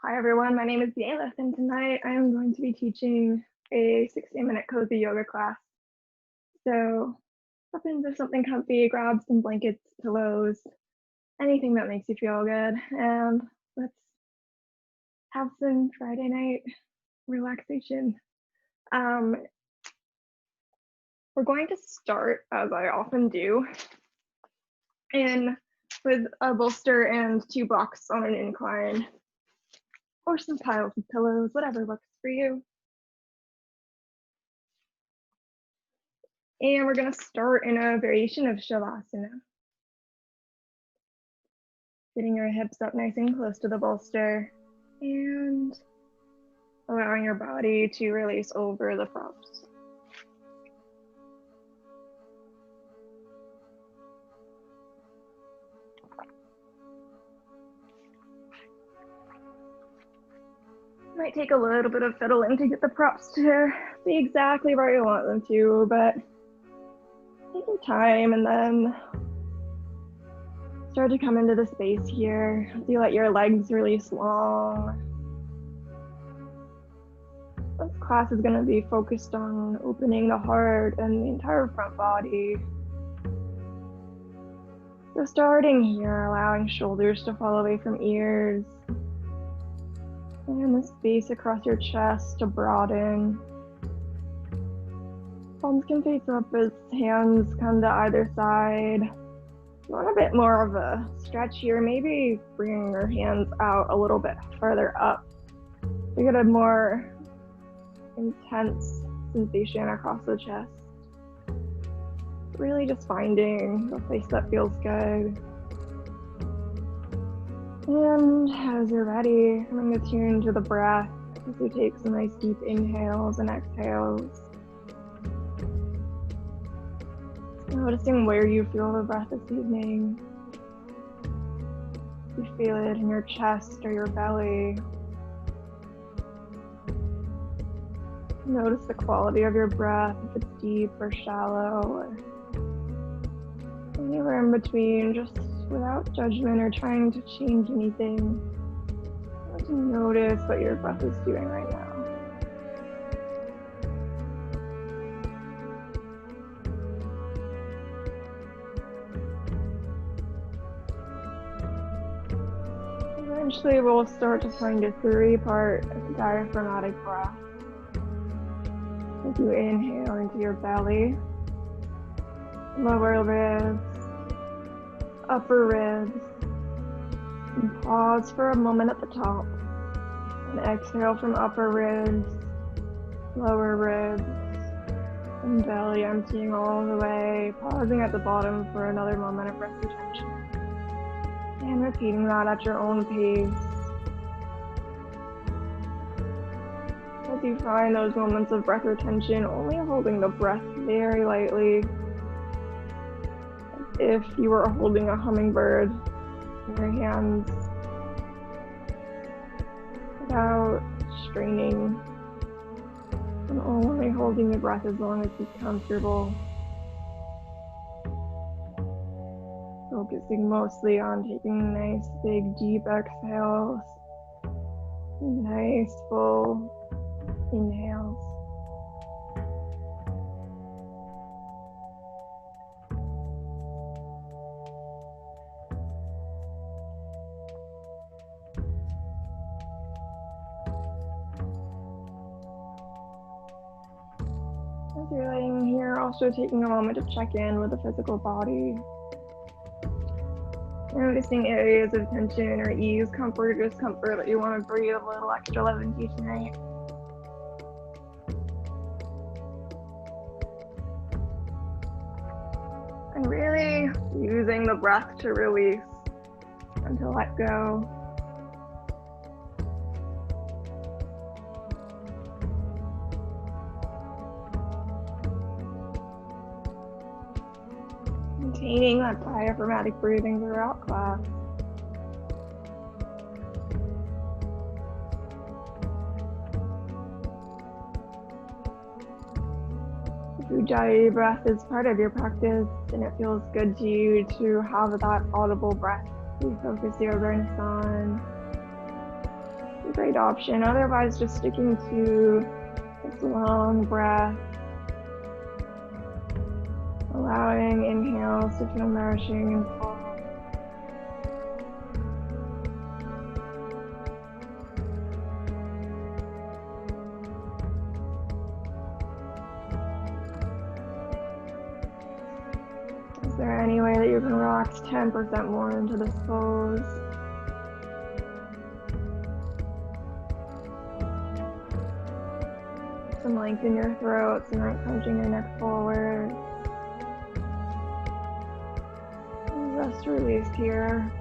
Hi everyone, my name is Yalith and tonight I am going to be teaching a 60-minute cozy yoga class. So hop into something comfy, grab some blankets, pillows, anything that makes you feel good, and let's have some Friday night relaxation. We're going to start, as I often do, with a bolster and 2 blocks on an incline, or some piles of pillows, whatever works for you. And we're going to start in a variation of Shavasana. Getting your hips up nice and close to the bolster and allowing your body to release over the props. Might take a little bit of fiddling to get the props to be exactly where you want them to, but take your time and then start to come into the space here. You let your legs release long. This class is going to be focused on opening the heart and the entire front body. So starting here, allowing shoulders to fall away from ears. And the space across your chest to broaden. Palms can face up as hands come to either side. If you want a bit more of a stretch here, maybe bringing your hands out a little bit further up to get a more intense sensation across the chest. Really just finding the place that feels good. And as you're ready, I'm going to tune to the breath as you take some nice deep inhales and exhales. Noticing where you feel the breath this evening. You feel it in your chest or your belly. Notice the quality of your breath, if it's deep or shallow or anywhere in between, just without judgment or trying to change anything. Just notice what your breath is doing right now. Eventually, we'll start to find a 3-part diaphragmatic breath. As you inhale into your belly, lower ribs, upper ribs, and pause for a moment at the top. And exhale from upper ribs, lower ribs, and belly emptying all the way, pausing at the bottom for another moment of breath retention. And repeating that at your own pace. As you find those moments of breath retention, only holding the breath very lightly, as if you were holding a hummingbird in your hands, without straining, and only holding the breath as long as it's comfortable. Focusing mostly on taking nice, big, deep exhales, nice, full inhales. As you're laying here, also taking a moment to check in with the physical body. Noticing areas of tension or ease, comfort or discomfort that you want to breathe a little extra love into tonight. And really using the breath to release and to let go. Maintaining that diaphragmatic breathing throughout class. If Ujjayi breath is part of your practice and it feels good to you to have that audible breath you focus your awareness on, great option. Otherwise, just sticking to this long breath, allowing inhales to feel nourishing and full. Is there any way that you can relax 10% more into this pose? Some length in your throat so you're not punching your neck forward. And rest release here.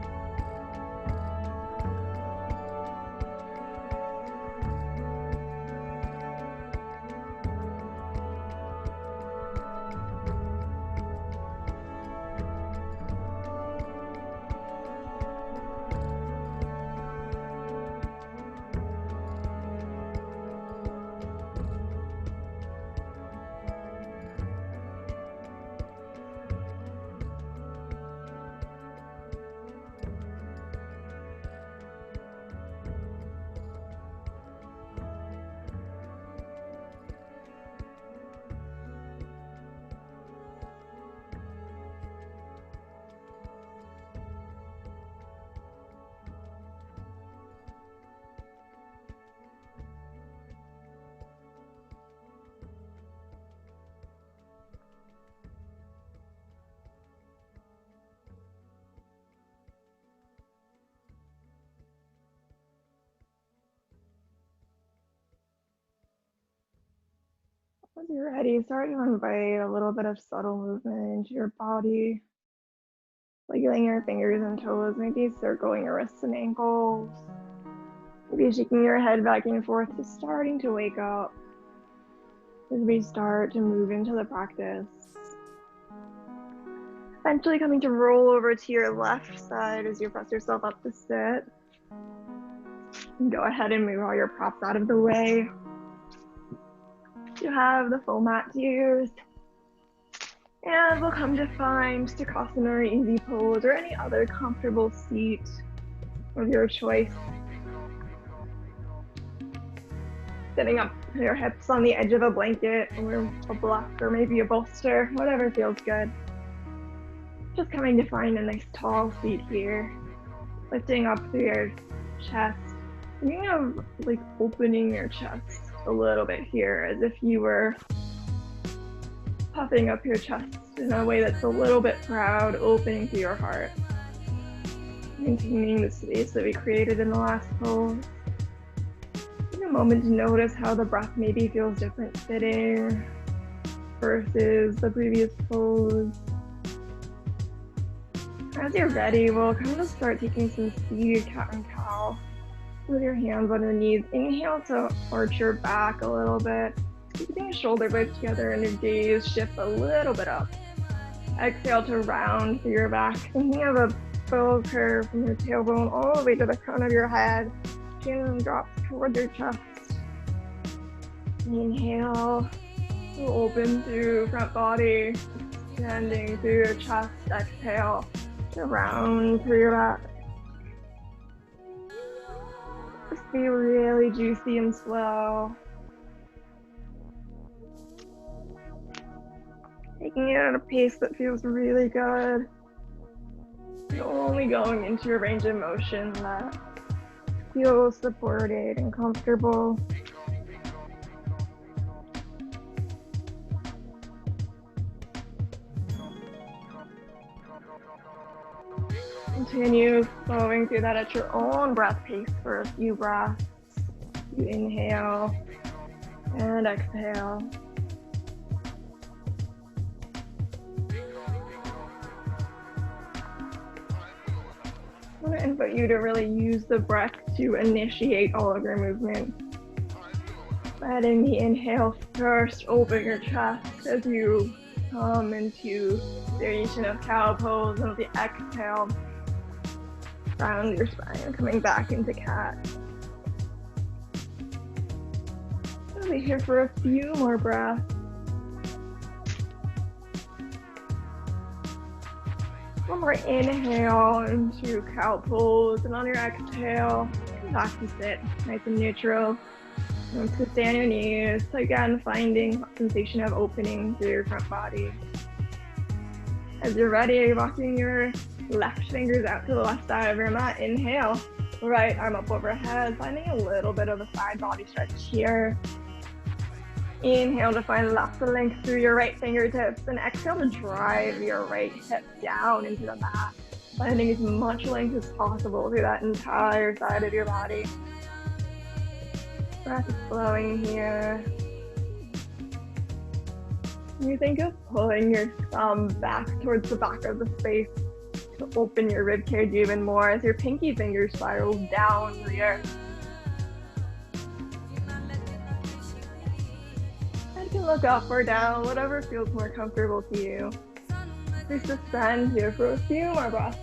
As you're ready, start to invite a little bit of subtle movement into your body. Wiggling your fingers and toes, maybe circling your wrists and ankles. Maybe shaking your head back and forth, just starting to wake up as we start to move into the practice. Eventually coming to roll over to your left side as you press yourself up to sit. And go ahead and move all your props out of the way. You have the full mat to use. And we'll come to find Sukhasana or easy pose or any other comfortable seat of your choice. Sitting up your hips on the edge of a blanket or a block or maybe a bolster, whatever feels good. Just coming to find a nice tall seat here. Lifting up through your chest. Thinking of like opening your chest a little bit here as if you were puffing up your chest in a way that's a little bit proud, opening to your heart. Maintaining the space that we created in the last pose. Take a moment to notice how the breath maybe feels different sitting versus the previous pose. As you're ready, we'll kind of start taking some seated cat and cow with your hands on your knees. Inhale to arch your back a little bit. Keeping your shoulder blades together and your gaze shift a little bit up. Exhale to round through your back. Thinking of a bow curve from your tailbone all the way to the crown of your head. Chin drops towards your chest. Inhale to open through front body, extending through your chest. Exhale to round through your back. Just be really juicy and slow. Taking it at a pace that feels really good. And only going into a range of motion that feels supported and comfortable. Continue flowing through that at your own breath pace for a few breaths. You inhale and exhale. I want to invite you to really use the breath to initiate all of your movement. Letting the inhale first open your chest as you come into variation of cow pose, and the exhale, round your spine, coming back into cat. We'll be here for a few more breaths. One more inhale into cow pose, and on your exhale, back to sit, nice and neutral. To stay on your knees, again, finding sensation of opening through your front body. As you're ready, walking your left fingers out to the left side of your mat. Inhale, right arm up overhead, finding a little bit of a side body stretch here. Inhale to find lots of length through your right fingertips, and exhale to drive your right hip down into the mat, finding as much length as possible through that entire side of your body. Breath is flowing here. You think of pulling your thumb back towards the back of the space to open your rib cage even more as your pinky finger spirals down to the earth. You can look up or down, whatever feels more comfortable to you. Please suspend here for a few more breaths.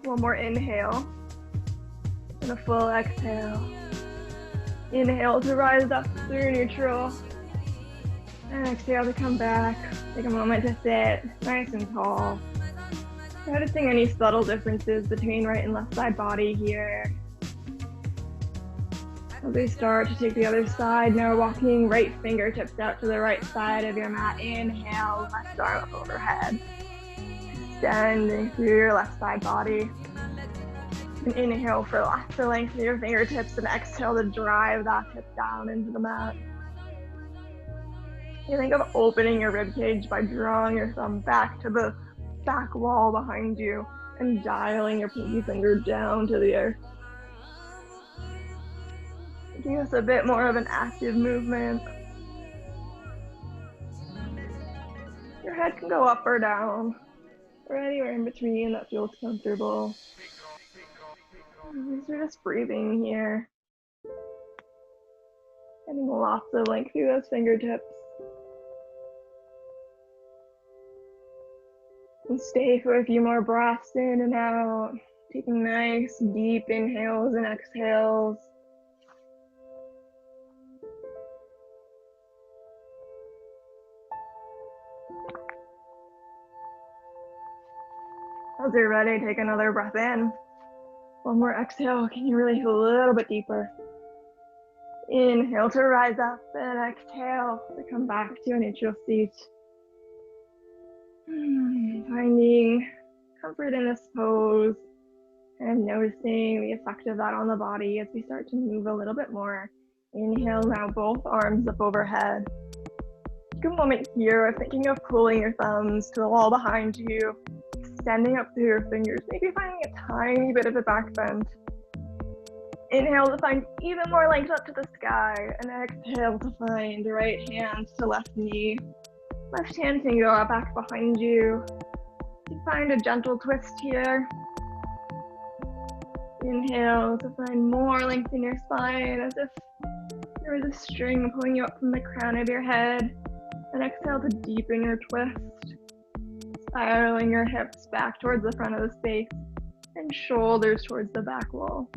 One more inhale and a full exhale. Inhale to rise up through neutral, and exhale to come back. Take a moment to sit nice and tall. Noticing any subtle differences between right and left side body here. As we start to take the other side, now walking right fingertips out to the right side of your mat. Inhale, left arm up overhead. Extending through your left side body. And inhale for lots of length in your fingertips, and exhale to drive that hip down into the mat. You think of opening your rib cage by drawing your thumb back to the back wall behind you and dialing your pinky finger down to the earth. Making this a bit more of an active movement. Your head can go up or down, or anywhere in between that feels comfortable. You're just breathing here. Getting lots of length through those fingertips. And stay for a few more breaths in and out. Taking nice deep inhales and exhales. As you're ready, take another breath in. One more exhale. Can you release a little bit deeper? Inhale to rise up, and exhale to come back to a neutral seat. Finding comfort in this pose and noticing the effect of that on the body as we start to move a little bit more. Inhale now, both arms up overhead. Take a moment here of thinking of pulling your thumbs to the wall behind you, extending up through your fingers, maybe finding a tiny bit of a back bend. Inhale to find even more length up to the sky, and exhale to find right hand to left knee. Left hand can go back behind you. You can find a gentle twist here. Inhale to find more length in your spine, as if there was a string pulling you up from the crown of your head. And exhale to deepen your twist, spiraling your hips back towards the front of the space and shoulders towards the back wall.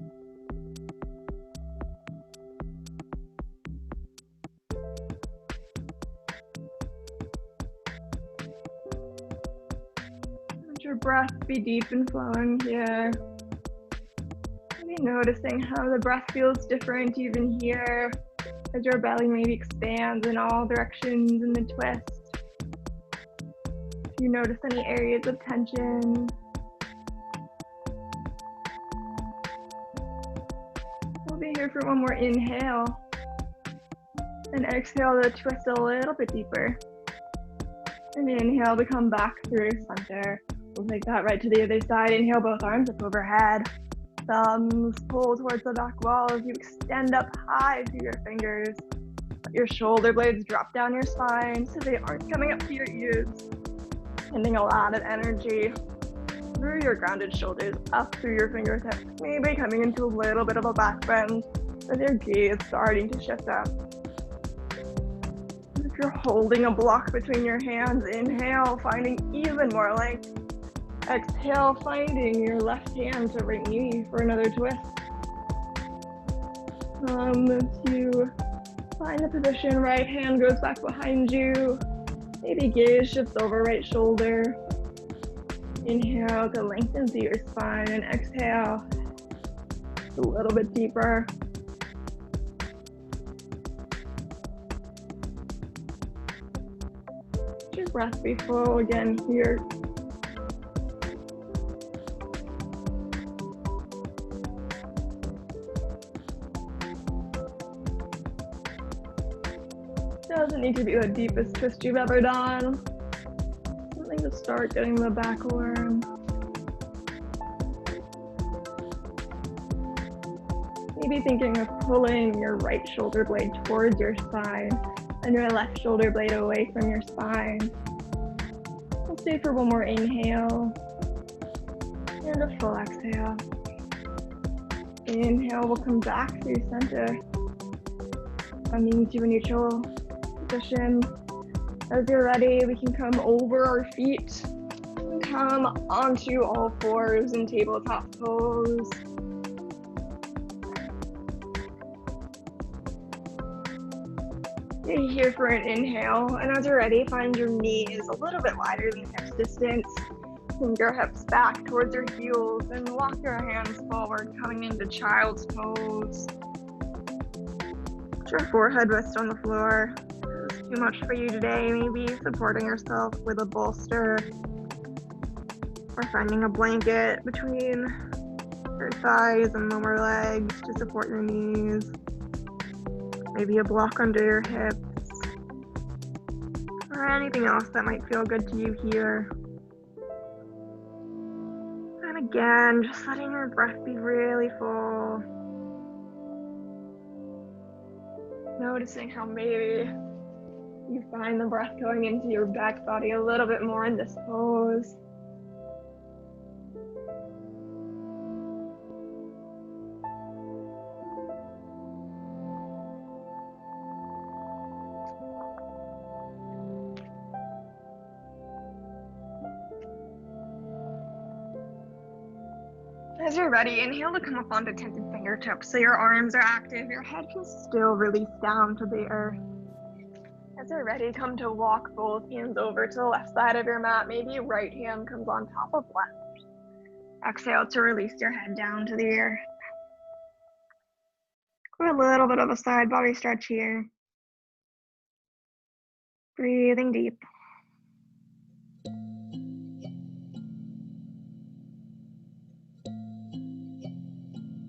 Let your breath be deep and flowing here. Maybe noticing how the breath feels different even here, as your belly maybe expands in all directions in the twist. If you notice any areas of tension, we'll be here for one more inhale. And exhale to twist a little bit deeper. And inhale to come back through center. We'll take that right to the other side. Inhale, both arms up overhead. Thumbs pull towards the back wall as you extend up high through your fingers. Let your shoulder blades drop down your spine so they aren't coming up to your ears. Sending a lot of energy through your grounded shoulders, up through your fingertips, maybe coming into a little bit of a back bend with your gaze starting to shift up. If you're holding a block between your hands, inhale, finding even more length. Exhale, finding your left hand to right knee for another twist. To find the position, right hand goes back behind you. Maybe gaze shifts over right shoulder. Inhale to lengthen through your spine, and exhale a little bit deeper. Let your breath be full again here. Doesn't need to be the deepest twist you've ever done. Something to start getting the back warm. Maybe thinking of pulling your right shoulder blade towards your spine and your left shoulder blade away from your spine. We'll stay for one more inhale and a full exhale. Inhale, we'll come back through center, coming to a neutral position. As you're ready, we can come over our feet and come onto all fours in tabletop pose. Stay here for an inhale, and as you're ready, find your knees a little bit wider than hips distance. Send your hips back towards your heels and walk your hands forward, coming into child's pose. Put your forehead rest on the floor. If it's too much for you today, maybe supporting yourself with a bolster or finding a blanket between your thighs and lower legs to support your knees. Maybe a block under your hips, or anything else that might feel good to you here. And again, just letting your breath be really full. Noticing how maybe you find the breath going into your back body a little bit more in this pose. As you're ready, inhale to come up onto tented fingertips so your arms are active, your head can still release down to the earth. As you're ready, come to walk both hands over to the left side of your mat. Maybe right hand comes on top of left. Exhale to release your head down to the earth. Do a little bit of a side body stretch here. Breathing deep.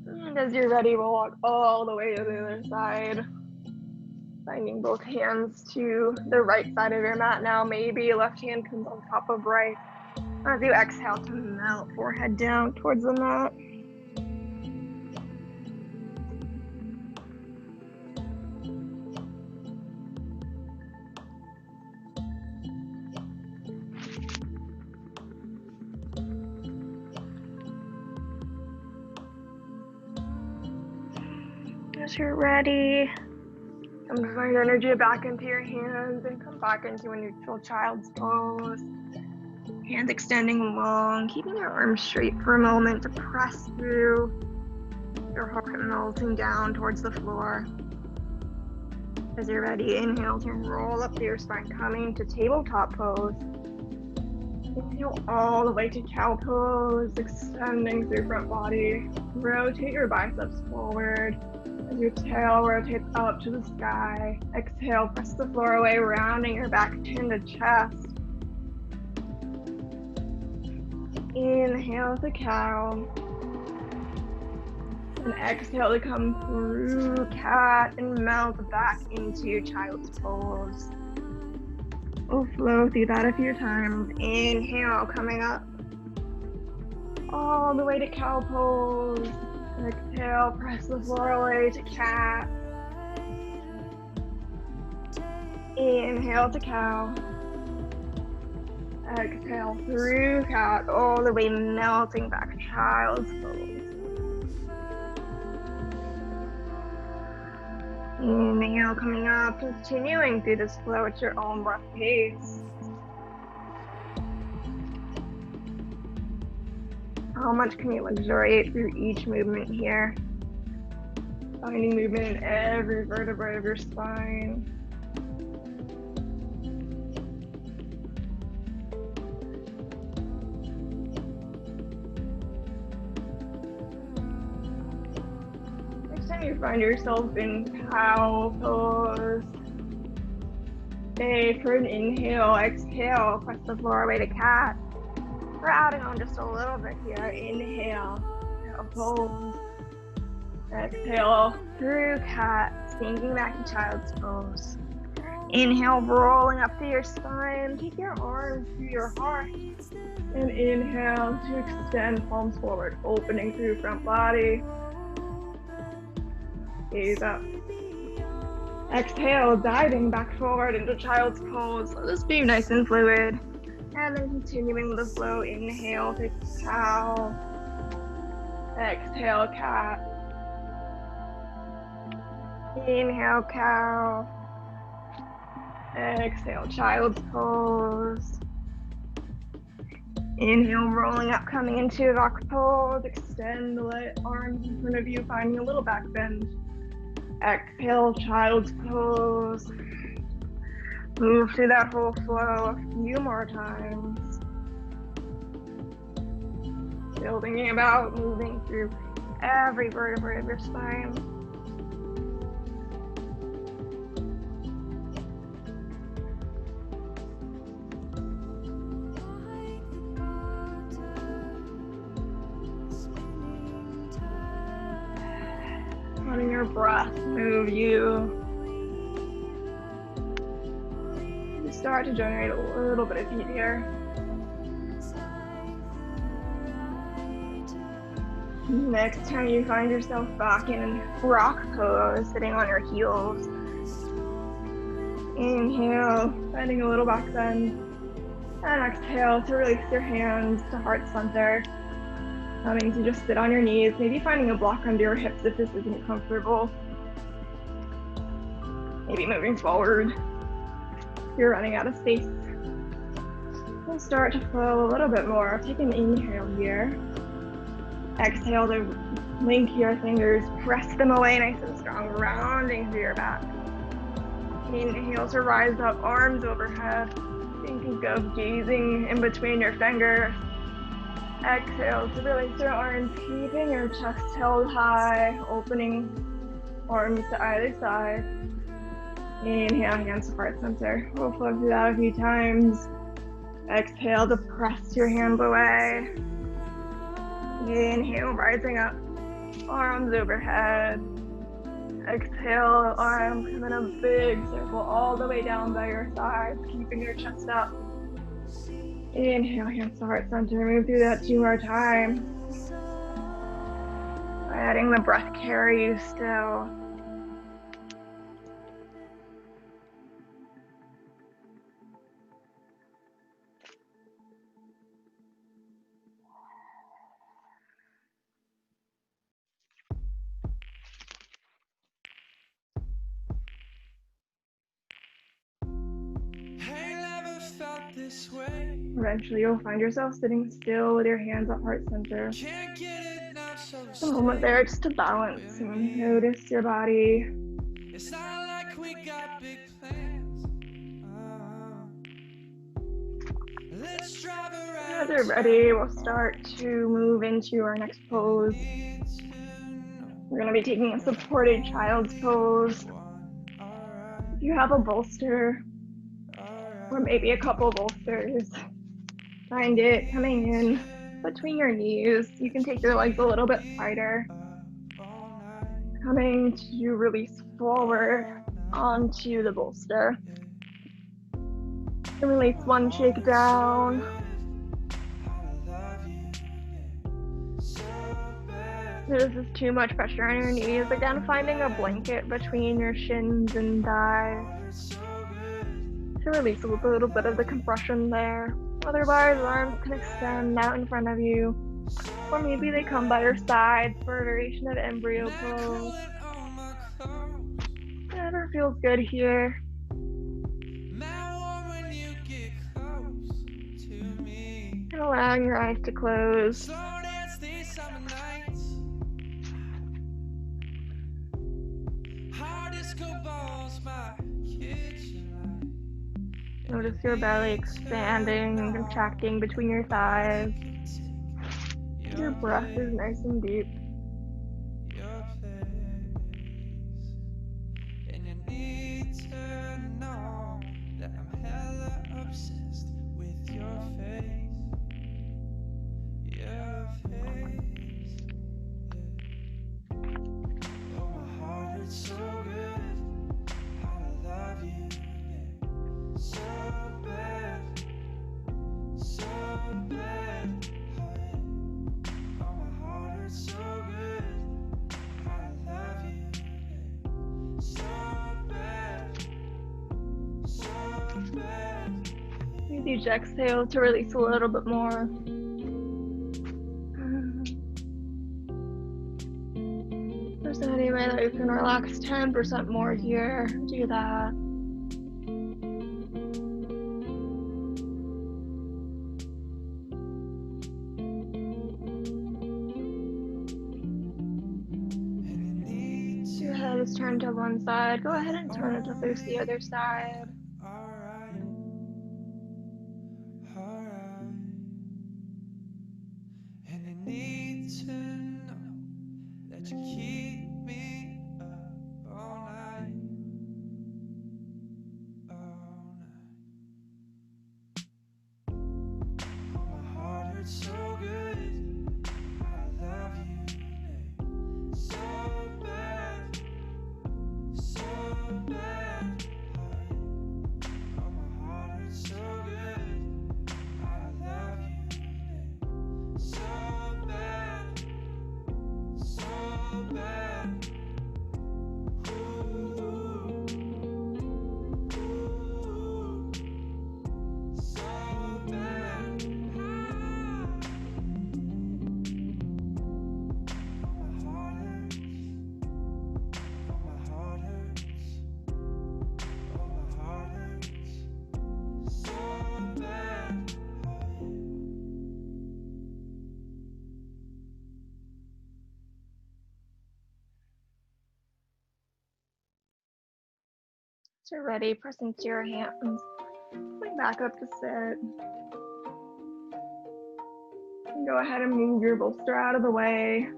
And as you're ready, we'll walk all the way to the other side. Finding both hands to the right side of your mat now. Maybe left hand comes on top of right. As you exhale to melt forehead down towards the mat. As you're ready, come find your energy back into your hands and come back into a neutral child's pose. Hands extending long, keeping your arms straight for a moment to press through your heart, melting down towards the floor. As you're ready, inhale to roll up through your spine, coming to tabletop pose. Inhale all the way to cow pose, extending through front body. Rotate your biceps forward. As your tail rotates up to the sky. Exhale, press the floor away, rounding your back, chin to chest. Inhale to cow. And exhale to come through cat and melt back into child's pose. We'll flow through that a few times. Inhale, coming up all the way to cow pose. Exhale, press the floor away to cat. Inhale to cow. Exhale through cat, all the way melting back to child's pose. Inhale, coming up, continuing through this flow at your own breath pace. How much can you luxuriate through each movement here? Finding movement in every vertebrae of your spine. You find yourself in cow pose. Stay for an inhale, exhale, press the floor away to cat. We're adding on just a little bit here. Inhale, cow pose. Exhale through cat, sinking back to child's pose. Inhale, rolling up through your spine. Take your arms through your heart. And inhale to extend palms forward, opening through front body. Gaze up. Exhale, diving back forward into child's pose. Let this be nice and fluid. And then continuing with the flow. Inhale to cow. Exhale, cat. Inhale, cow. Exhale, child's pose. Inhale, rolling up, coming into rock pose. Extend the arms in front of you, finding a little back bend. Exhale, child's pose. Move through that whole flow a few more times. Still thinking about moving through every vertebrae of your spine. Letting your breath move you. You start to generate a little bit of heat here. Next time you find yourself back in rock pose, sitting on your heels. Inhale, finding a little back bend. And exhale to release your hands to heart center. Coming to just sit on your knees, maybe finding a block under your hips if this isn't comfortable. Maybe moving forward. You're running out of space. We'll start to flow a little bit more. Take an inhale here. Exhale to link your fingers, press them away nice and strong, rounding through your back. Inhale to rise up, arms overhead. Think of gazing in between your fingers. Exhale to release your arms, keeping your chest held high, opening arms to either side. Inhale, hands to heart center. We'll flow through that a few times. Exhale to press your hands away. Inhale, rising up, arms overhead. Exhale, arms come in a big circle all the way down by your sides, keeping your chest up. Inhale, hands to heart center. Move through that 2 more times. Letting the breath carry you still. This way. Eventually you'll find yourself sitting still with your hands at heart center. A moment there just to balance and notice your body. It's not like we got big plans. Let's drive around. As you're ready, we'll start to move into our next pose. We're going to be taking a supported child's pose. If you have a bolster, or maybe a couple bolsters, find it coming in between your knees. You can take your legs a little bit wider. Coming to release forward onto the bolster. And release one shake down. This is too much pressure on your knees. Again, finding a blanket between your shins and thighs to release a little bit of the compression there. Otherwise, arms can extend out in front of you, or maybe they come by your sides for a variation of embryo pose. Whatever feels good here. And allowing your eyes to close. Notice your belly expanding and contracting between your thighs. Your breath is nice and deep. obsessed with your face. Your face. Yeah. Oh, my heart hurts so good. How to love you. Yeah. So bad. So bad. Oh, my heart hurts so good. How to love you. Yeah. So bad. So bad. Use each exhale to release a little bit more. If there's any way that you can relax 10% more here, do that. Your head is turned to one side. Go ahead and turn it to face the other side. Alright. Alright. And I need to know that you keep me up all night. All night. Oh, my heart hurts so good. I love you. So bad. So bad. Oh, my heart hurts so good. I love you. So bad. So bad. Ooh. So bad. My heart hurts. My heart hurts. Oh, my heart hurts. So bad. So you're ready, press into your hands. Coming back up to sit. And go ahead and move your bolster out of the way.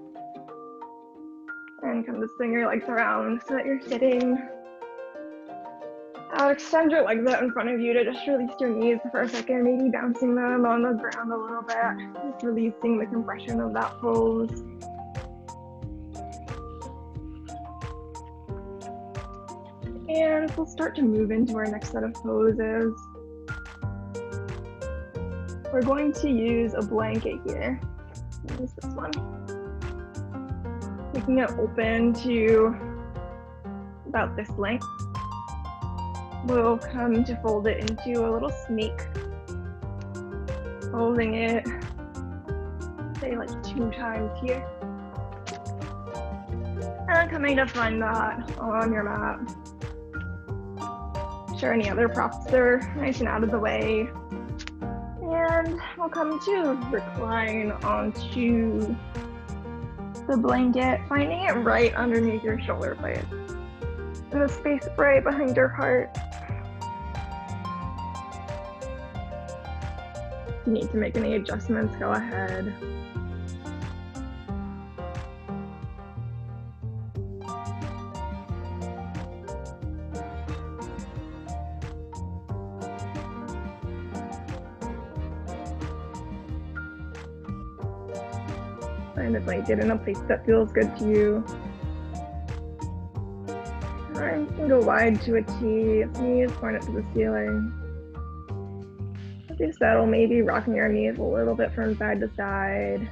And come to swing your legs around so that you're sitting. Now extend your legs out in front of you to just release your knees for a second, maybe bouncing them on the ground a little bit. Just releasing the compression of that pose. And we'll start to move into our next set of poses. We're going to use a blanket here. Use this one. Making it open to about this length. We'll come to fold it into a little snake. Holding it, say like 2 times here. And coming to find that on your mat. Sure, any other props are nice and out of the way. And we'll come to recline onto the blanket, finding it right underneath your shoulder blades. In the space right behind your heart. If you need to make any adjustments, go ahead. Find the blanket in a place that feels good to you. Arms can go wide to a T, knees point up to the ceiling. As you settle, maybe rocking your knees a little bit from side to side.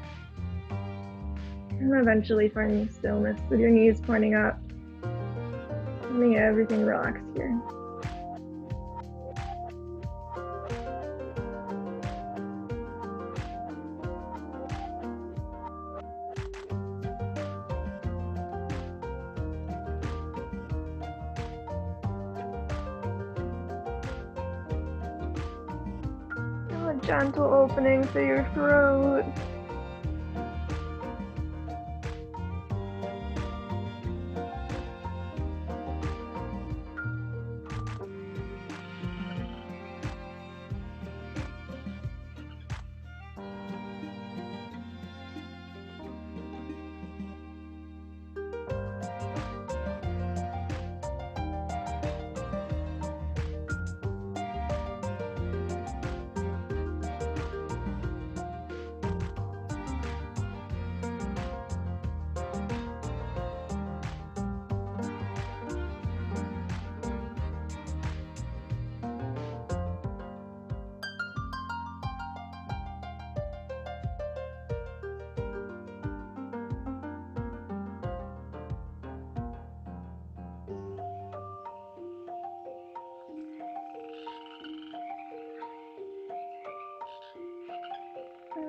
And eventually finding stillness with your knees pointing up. Letting everything relax here. Gentle opening through your throat.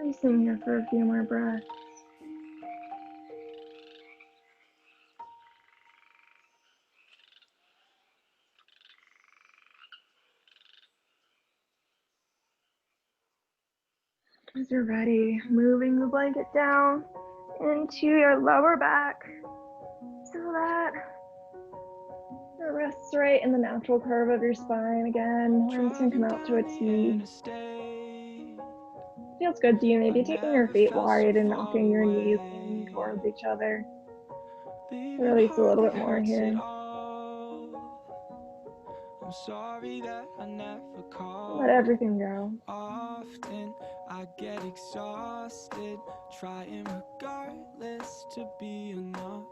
Releasing here for a few more breaths. As you're ready, moving the blanket down into your lower back so that it rests right in the natural curve of your spine again. Arms can come out to a T. Feels good to you, maybe taking your feet wide and knocking your knees in towards each other. Release a little bit more here. I'm sorry that I never called. Let everything go. Often I get exhausted, trying regardless to be enough.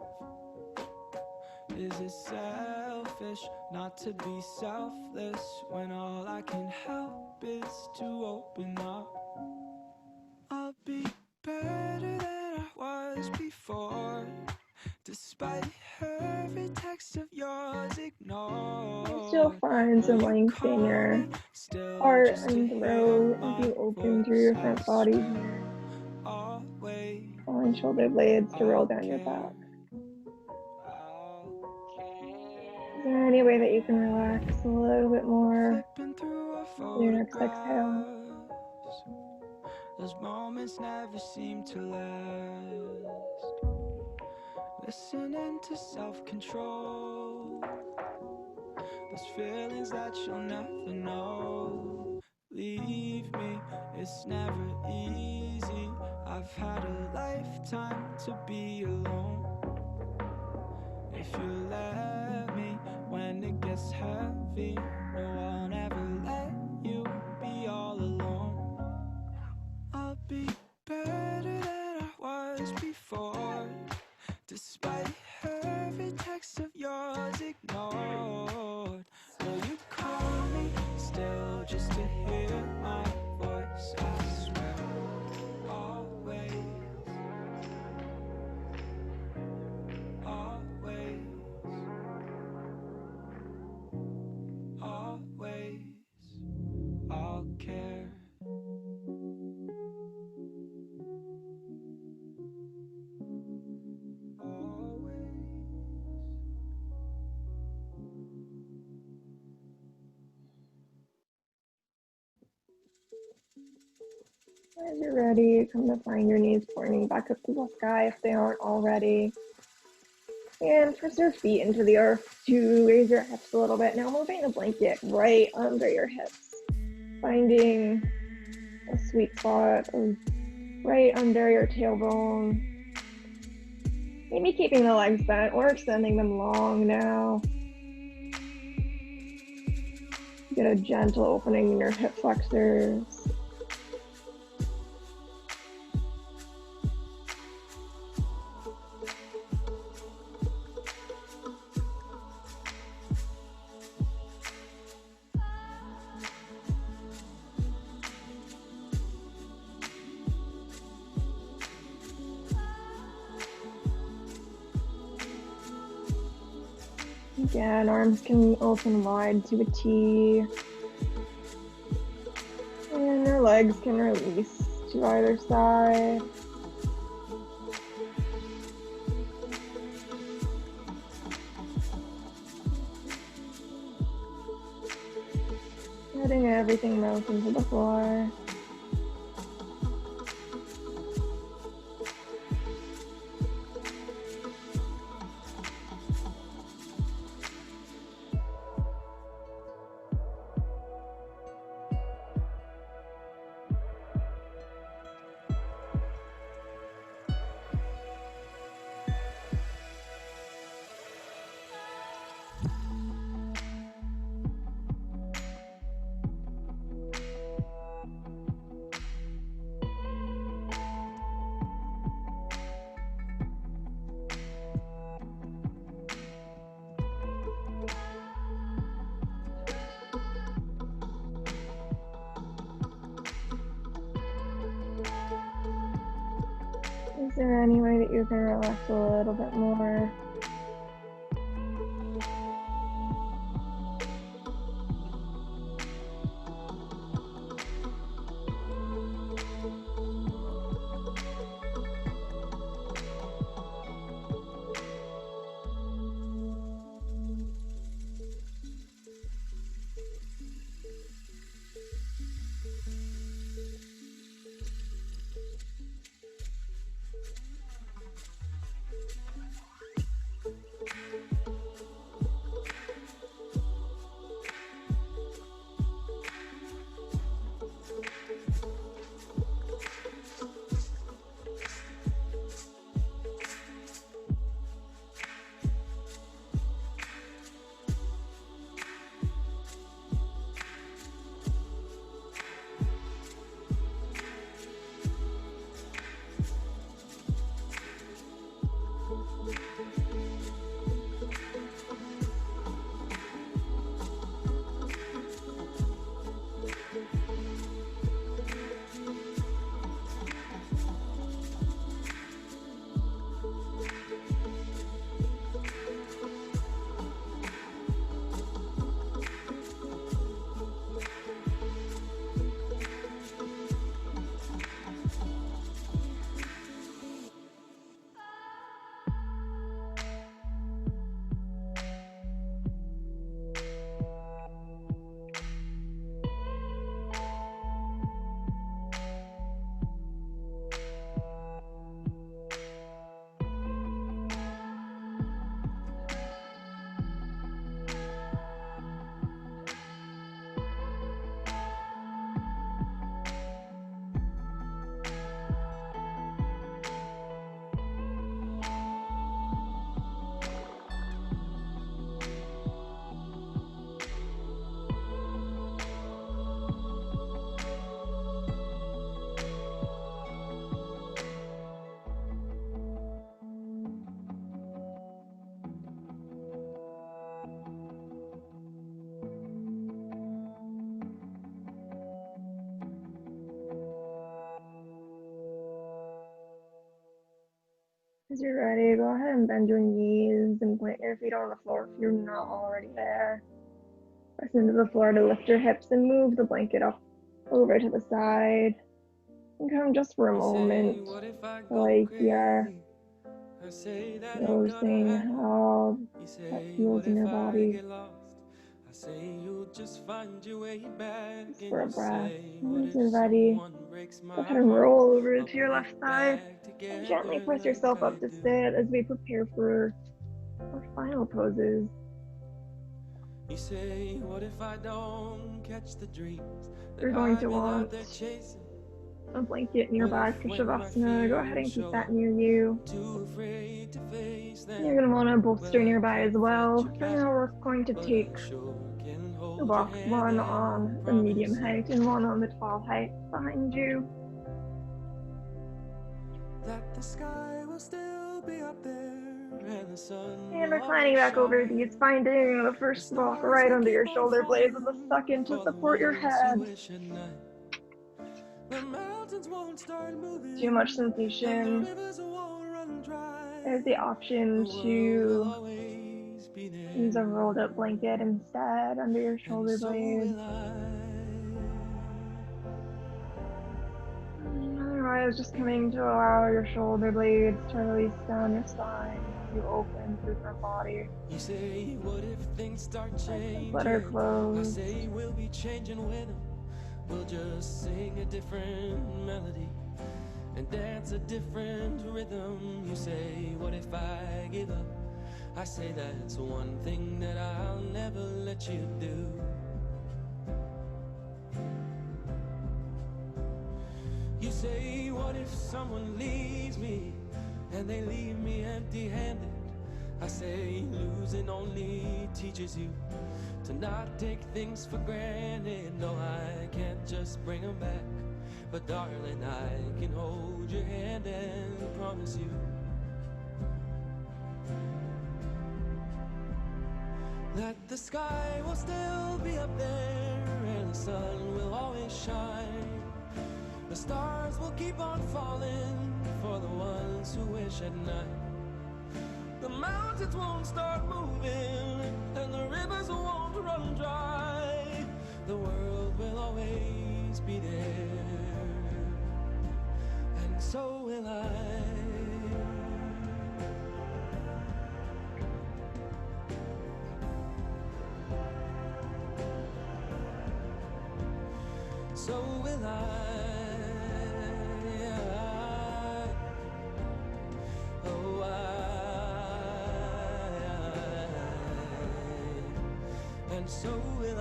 Is it selfish not to be selfless when all I can help is to open up? I'll be better than I was before, despite every text of yours ignored. You still find some length in your heart and throat as you open through your front body here. Allowing shoulder blades to roll down your back. Is there any way that you can relax a little bit more with your next exhale? Those moments never seem to last. Listening to self-control, those feelings that you'll never know. Leave me, it's never easy. I've had a lifetime to be alone. If you let me, when it gets heavy, no, I'll never let you be all alone. I'll be better than I was before, despite every text of yours ignored. Will you call me still just to hear my voice? I swear, always, always, always, I'll care. As you're ready, come to find your knees pointing back up to the sky if they aren't already. And press your feet into the earth to raise your hips a little bit. Now moving the blanket right under your hips. Finding a sweet spot right under your tailbone. Maybe keeping the legs bent or extending them long now. Get a gentle opening in your hip flexors. Again, arms can open wide to a T. And your legs can release to either side. Letting everything melt into the floor. Is there any way that you can relax a little bit more? As you're ready, go ahead and bend your knees and plant your feet on the floor if you're not already there. Press into the floor to lift your hips and move the blanket up over to the side. And come just for a moment, like you're noticing how that feels in your body. Just for a breath. And as you're ready, go ahead and roll over to your left side and gently press yourself up to sit as we prepare for our final poses. You say, what if I don't catch the dreams? You're going to want a blanket nearby for Shavasana. Go ahead and keep that near you. You're going to want a bolster nearby as well. For now, we're going to take the box, one on the medium height and one on the tall height behind you. That the sky will still be up there and the sun. And reclining back over these, finding the first block right under your shoulder blades and the second to support your head. Too much sensation. There's the option to use a rolled up blanket instead under your shoulder blades. Otherwise, just coming to allow your shoulder blades to release down your spine as you open through your body. You say, what if things start changing? Let her close. I say we'll be changing with them. We'll just sing a different melody and dance a different rhythm. You say, what if I give up? I say that's one thing that I'll never let you do. You say, what if someone leaves me and they leave me empty-handed? I say, losing only teaches you to not take things for granted. No, I can't just bring them back, but darling, I can hold your hand and promise you that the sky will still be up there and the sun will always shine. The stars will keep on falling for the ones who wish at night. The mountains won't start moving and the rivers won't run dry. The world will always be there, and so will I. So will I. And so will I.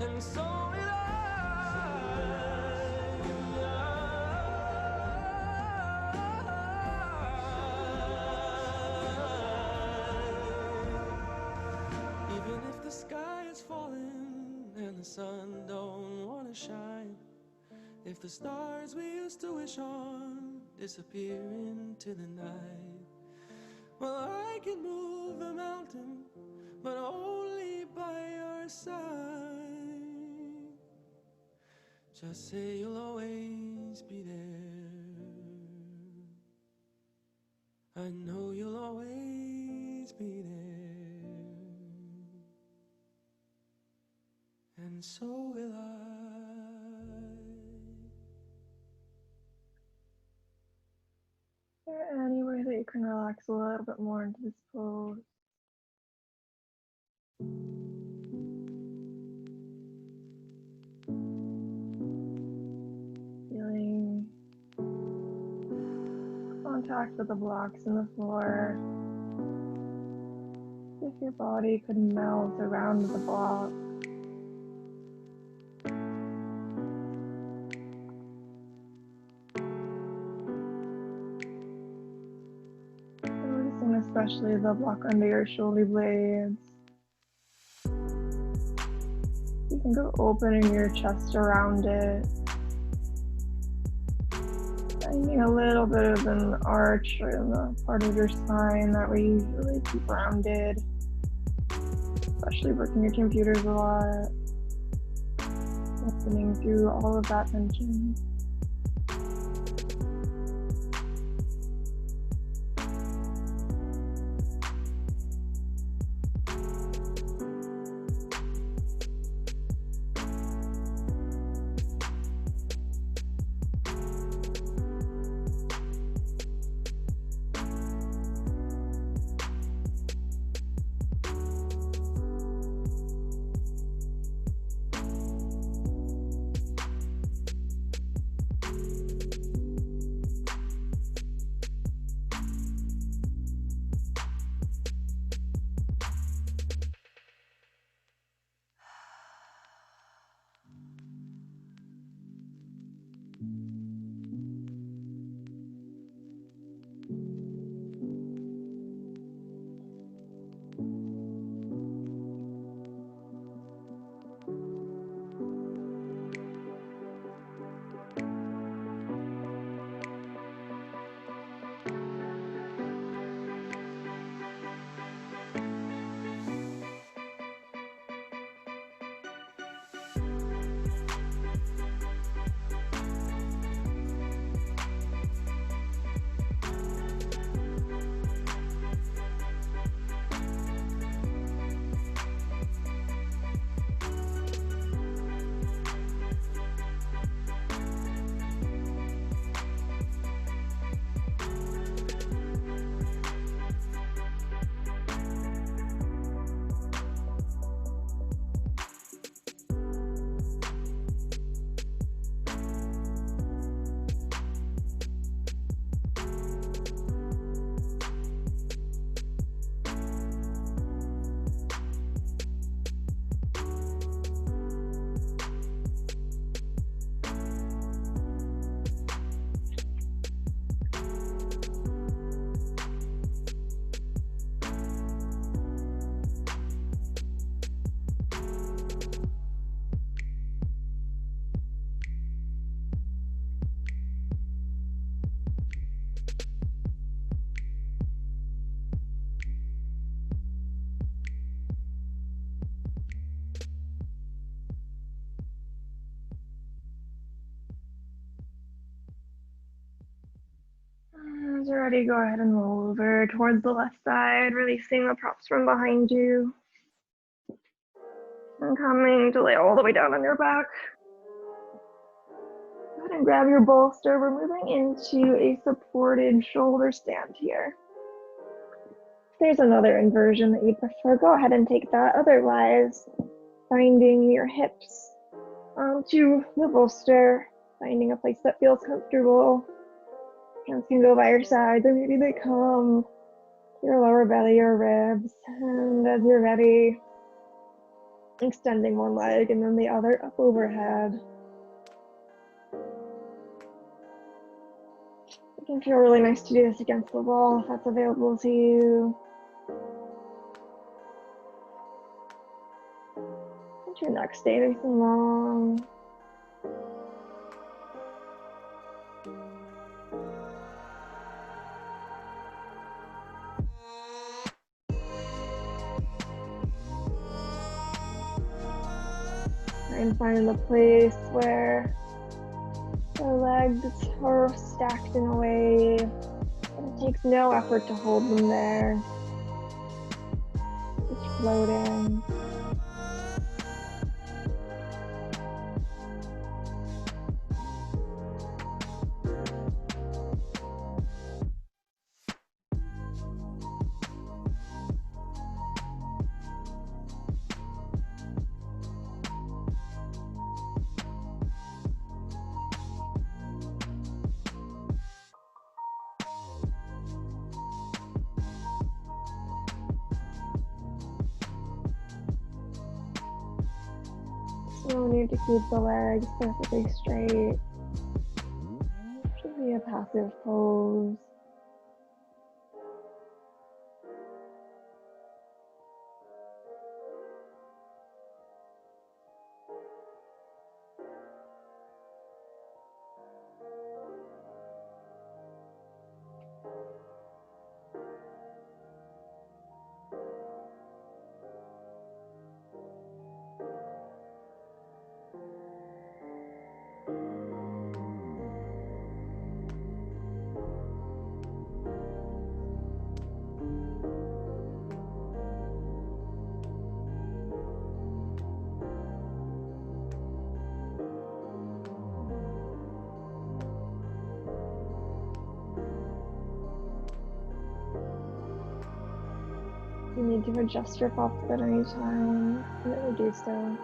And so will Even if the sky is falling and the sun don't want to shine, if the stars we used to wish on disappear into the night, well, I can move the mountain, but only by your side. Just say you'll always be there. I know you'll always be there. And so will I. Is there any way that you can relax a little bit more into this pose? Feeling contact with the blocks in the floor. If your body could melt around the block. Noticing especially the block under your shoulder blades. You can go opening your chest around it. Finding a little bit of an arch in the part of your spine that we usually keep rounded. especially working your computers a lot. Opening through all of that tension. As you're ready, go ahead and roll over towards the left side, releasing the props from behind you. And coming to lay all the way down on your back. Go ahead and grab your bolster. We're moving into a supported shoulder stand here. If there's another inversion that you prefer, go ahead and take that. Otherwise, finding your hips onto the bolster, finding a place that feels comfortable. Hands can go by your sides, or maybe they come to your lower belly or ribs. And as you're ready, extending one leg and then the other up overhead. It can feel really nice to do this against the wall if that's available to you. Let your neck stay nice and long. And find the place where the legs are stacked in a way that it takes no effort to hold them there. Just floating. No need to keep the legs perfectly straight. Should be a passive pose. you need to adjust your pulse at any time, really do so.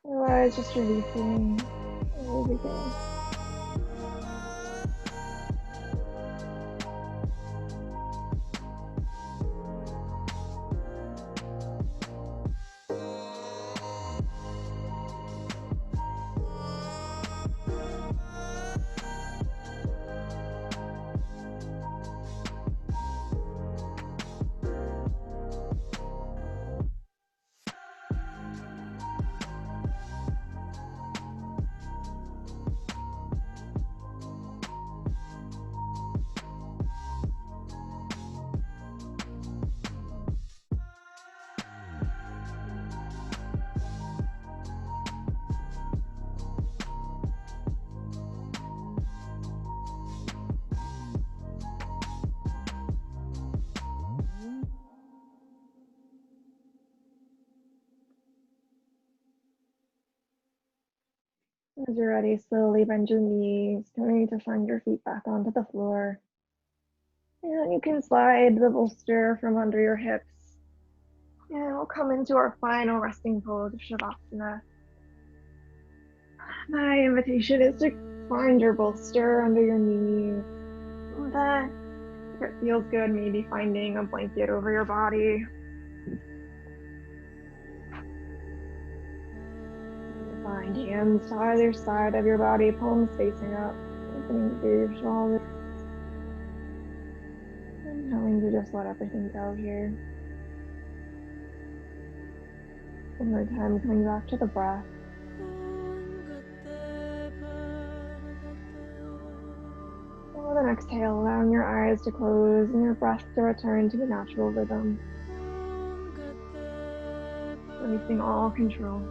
Otherwise, just releasing everything. As you're ready, slowly bend your knees, going to find your feet back onto the floor. And you can slide the bolster from under your hips. And we'll come into our final resting pose of Shavasana. My invitation is to find your bolster under your knees. And then, if it feels good, maybe finding a blanket over your body. Find hands to either side of your body, palms facing up, opening through your shoulders. And knowing to just let everything go here. One more time, coming back to the breath. And with an exhale, allowing your eyes to close and your breath to return to a natural rhythm. Releasing all control.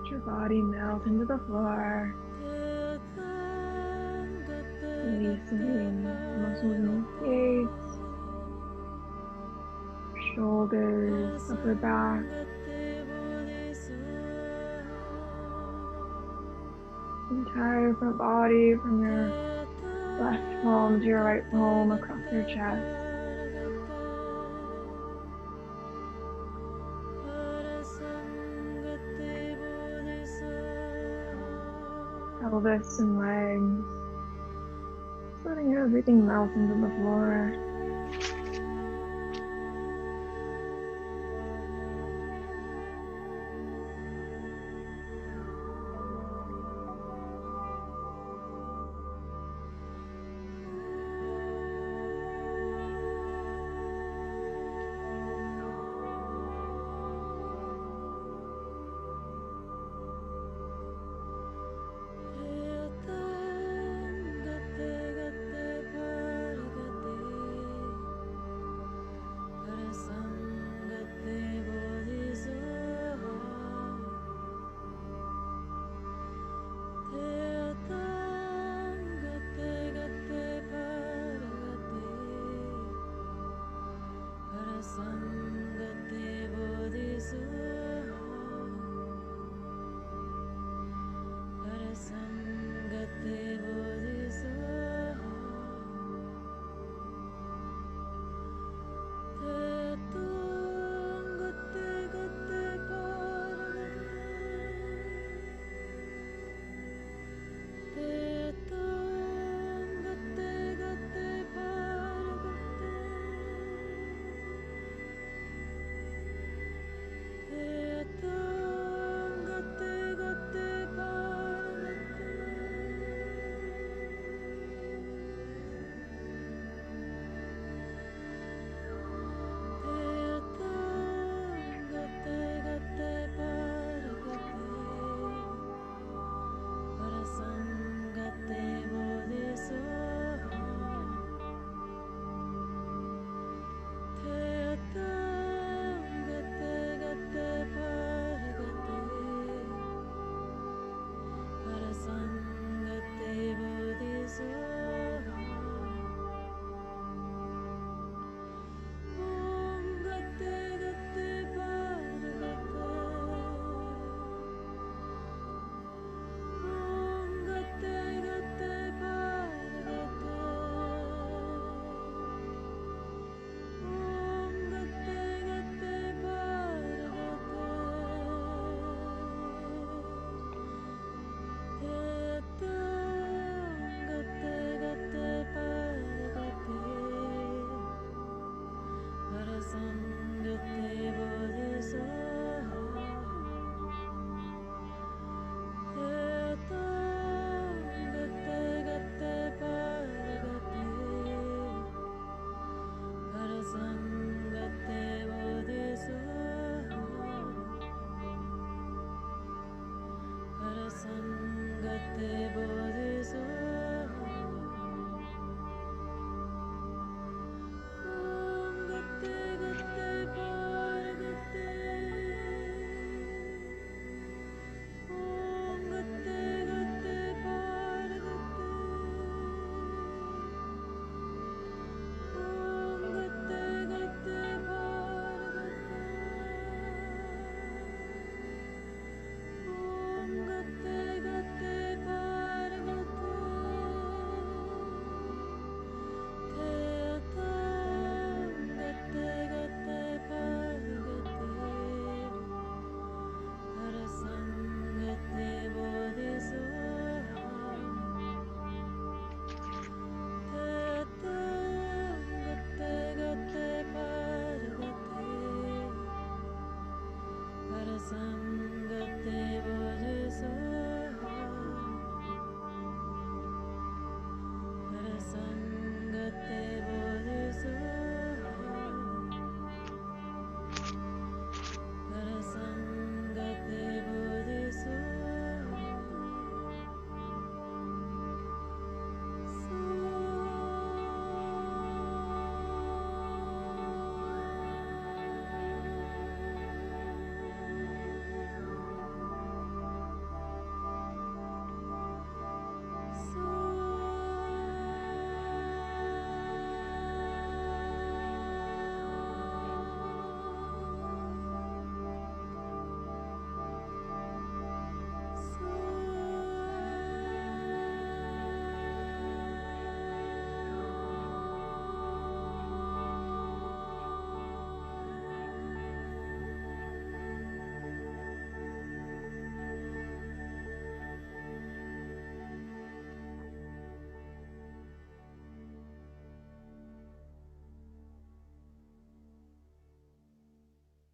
Your body melt into the floor, releasing muscles in your face, shoulders, upper back, entire front body from your left palm to your right palm across your chest. Pelvis and legs, just letting everything melt into the floor.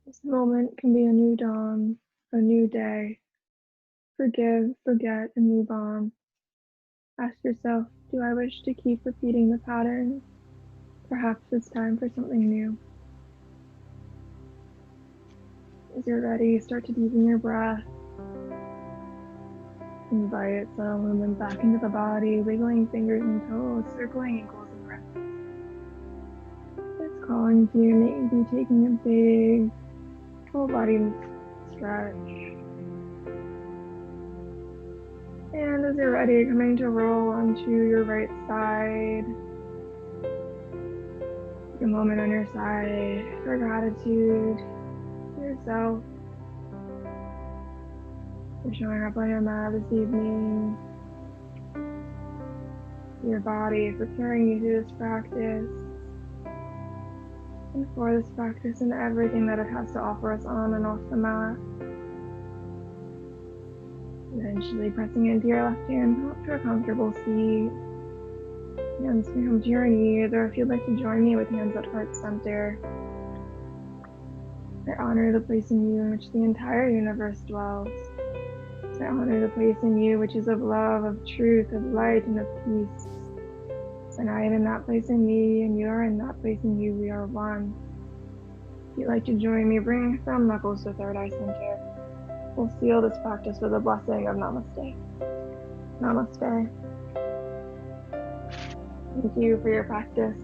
This moment can be a new dawn, a new day. Forgive, forget, and move on. Ask yourself, do I wish to keep repeating the pattern? Perhaps it's time for something new. As you're ready, start to deepen your breath. Invite some movement back into the body, wiggling fingers and toes, circling ankles and wrists. It's calling to you, maybe taking a big full body stretch. And as you're ready, coming to roll onto your right side. Take a moment on your side for gratitude to yourself for showing up on your mat this evening, your body for carrying you through this practice, and for this practice and everything that it has to offer us on and off the mat. Eventually pressing into your left hand up to a comfortable seat. Hands can come to your knees, or if you'd like to join me with hands at heart center. I honor the place in you in which the entire universe dwells. I honor the place in you which is of love, of truth, of light, and of peace. And I am in that place in me, and you are in that place in you. We are one. If you'd like to join me, bring thumb knuckles to third eye center. We'll seal this practice with a blessing of Namaste. Namaste. Thank you for your practice.